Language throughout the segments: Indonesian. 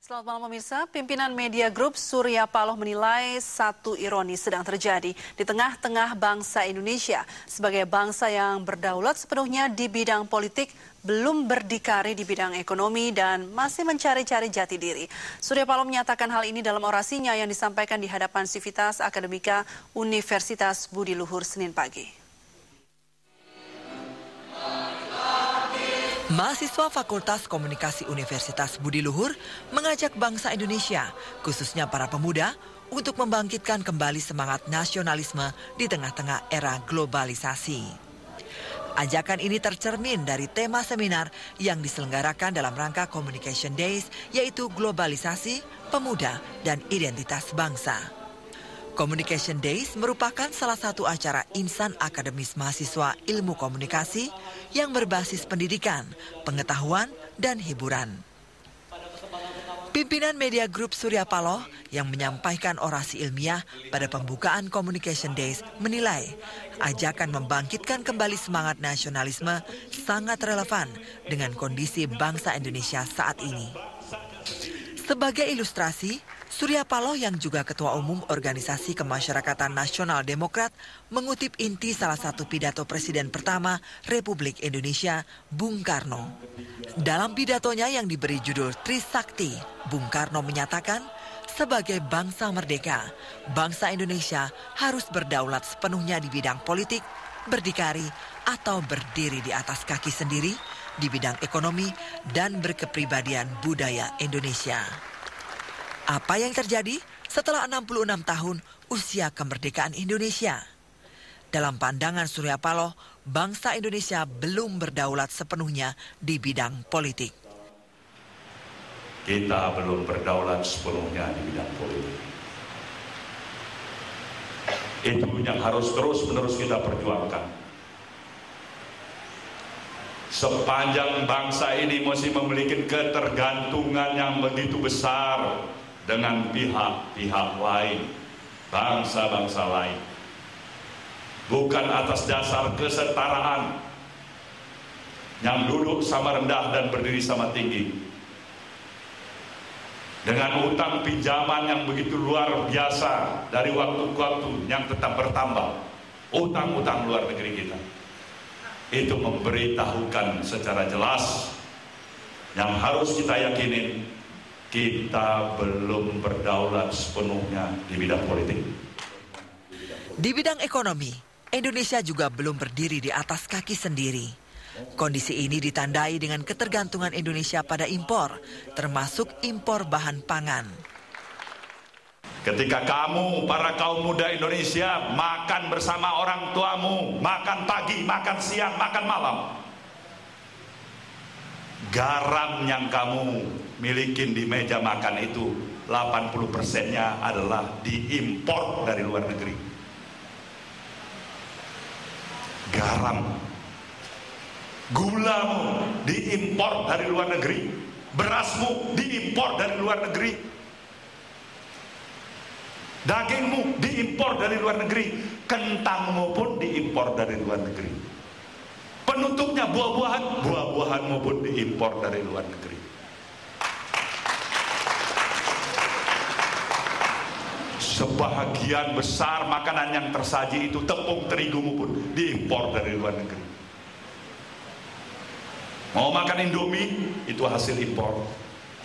Selamat malam pemirsa, pimpinan media grup Surya Paloh menilai satu ironi sedang terjadi di tengah-tengah bangsa Indonesia. Sebagai bangsa yang berdaulat sepenuhnya di bidang politik, belum berdikari di bidang ekonomi dan masih mencari-cari jati diri. Surya Paloh menyatakan hal ini dalam orasinya yang disampaikan di hadapan Sivitas Akademika Universitas Budi Luhur Senin pagi. Mahasiswa Fakultas Komunikasi Universitas Budi Luhur mengajak bangsa Indonesia, khususnya para pemuda, untuk membangkitkan kembali semangat nasionalisme di tengah-tengah era globalisasi. Ajakan ini tercermin dari tema seminar yang diselenggarakan dalam rangka Communication Days, yaitu globalisasi, pemuda, dan identitas bangsa. Communication Days merupakan salah satu acara insan akademis mahasiswa ilmu komunikasi yang berbasis pendidikan, pengetahuan, dan hiburan. Pimpinan media grup Surya Paloh yang menyampaikan orasi ilmiah pada pembukaan Communication Days menilai ajakan membangkitkan kembali semangat nasionalisme sangat relevan dengan kondisi bangsa Indonesia saat ini. Sebagai ilustrasi, Surya Paloh yang juga Ketua Umum Organisasi Kemasyarakatan Nasional Demokrat mengutip inti salah satu pidato Presiden pertama Republik Indonesia, Bung Karno. Dalam pidatonya yang diberi judul Trisakti, Bung Karno menyatakan, sebagai bangsa merdeka, bangsa Indonesia harus berdaulat sepenuhnya di bidang politik, berdikari atau berdiri di atas kaki sendiri di bidang ekonomi dan berkepribadian budaya Indonesia. Apa yang terjadi setelah 66 tahun usia kemerdekaan Indonesia? Dalam pandangan Surya Paloh, bangsa Indonesia belum berdaulat sepenuhnya di bidang politik. Kita belum berdaulat sepenuhnya di bidang politik. Itu yang harus terus-menerus kita perjuangkan. Sepanjang bangsa ini masih memiliki ketergantungan yang begitu besar dengan pihak-pihak lain, bangsa-bangsa lain. Bukan atas dasar kesetaraan yang duduk sama rendah dan berdiri sama tinggi. Dengan utang pinjaman yang begitu luar biasa dari waktu ke waktu yang tetap bertambah. Utang-utang luar negeri kita. Itu memberitahukan secara jelas yang harus kita yakinin, kita belum berdaulat sepenuhnya di bidang politik. Di bidang ekonomi, Indonesia juga belum berdiri di atas kaki sendiri. Kondisi ini ditandai dengan ketergantungan Indonesia pada impor, termasuk impor bahan pangan. Ketika kamu, para kaum muda Indonesia, makan bersama orang tuamu, makan pagi, makan siang, makan malam, garam yang kamu milikin di meja makan itu 80%-nya adalah diimpor dari luar negeri. Garam, gulamu diimpor dari luar negeri, berasmu diimpor dari luar negeri, dagingmu diimpor dari luar negeri, kentangmu pun diimpor dari luar negeri. Penutupnya buah-buahanmu pun diimpor dari luar negeri. Sebahagian besar makanan yang tersaji itu, tepung terigumu pun diimpor dari luar negeri. Mau makan Indomie, itu hasil impor.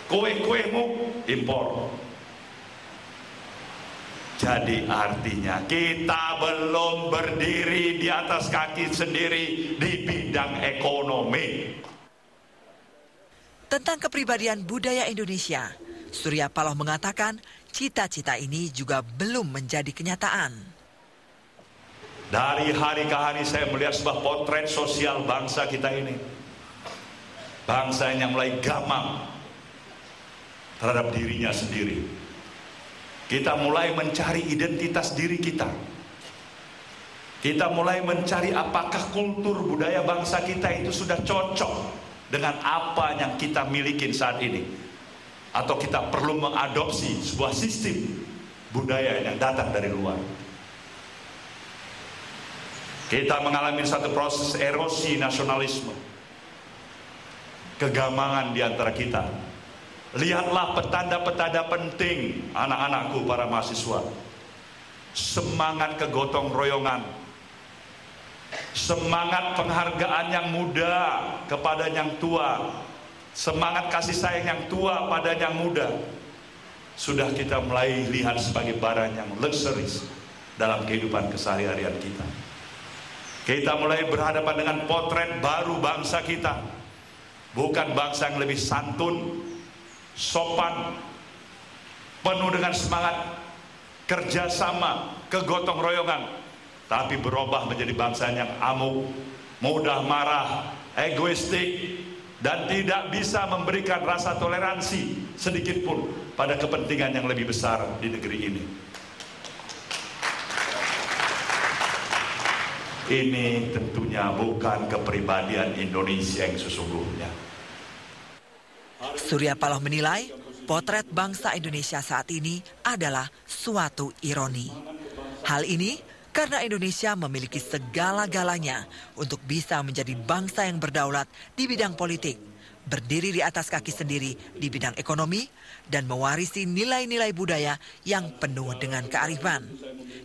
Kue-kuemu impor. Jadi artinya kita belum berdiri di atas kaki sendiri di bidang ekonomi. Tentang kepribadian budaya Indonesia, Surya Paloh mengatakan cita-cita ini juga belum menjadi kenyataan. Dari hari ke hari saya melihat sebuah potret sosial bangsa kita ini. Bangsa yang mulai gamang terhadap dirinya sendiri. Kita mulai mencari identitas diri kita. Kita mulai mencari apakah kultur budaya bangsa kita itu sudah cocok dengan apa yang kita miliki saat ini. Atau kita perlu mengadopsi sebuah sistem budaya yang datang dari luar. Kita mengalami satu proses erosi nasionalisme. Kegamangan di antara kita. Lihatlah petanda-petanda penting, anak-anakku para mahasiswa. Semangat kegotong royongan, semangat penghargaan yang muda kepada yang tua, semangat kasih sayang yang tua pada yang muda, sudah kita mulai lihat sebagai barang yang luxuries dalam kehidupan keseharian kita. Kita mulai berhadapan dengan potret baru bangsa kita, bukan bangsa yang lebih santun, sopan, penuh dengan semangat kerjasama, kegotong royongan, tapi berubah menjadi bangsa yang amuk, mudah marah, egoistik, dan tidak bisa memberikan rasa toleransi sedikit pun pada kepentingan yang lebih besar di negeri ini. Ini tentunya bukan kepribadian Indonesia yang sesungguhnya. Surya Paloh menilai potret bangsa Indonesia saat ini adalah suatu ironi. Hal ini karena Indonesia memiliki segala-galanya untuk bisa menjadi bangsa yang berdaulat di bidang politik, berdiri di atas kaki sendiri di bidang ekonomi, dan mewarisi nilai-nilai budaya yang penuh dengan kearifan,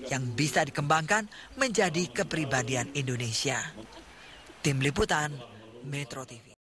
yang bisa dikembangkan menjadi kepribadian Indonesia. Tim Liputan, Metro TV.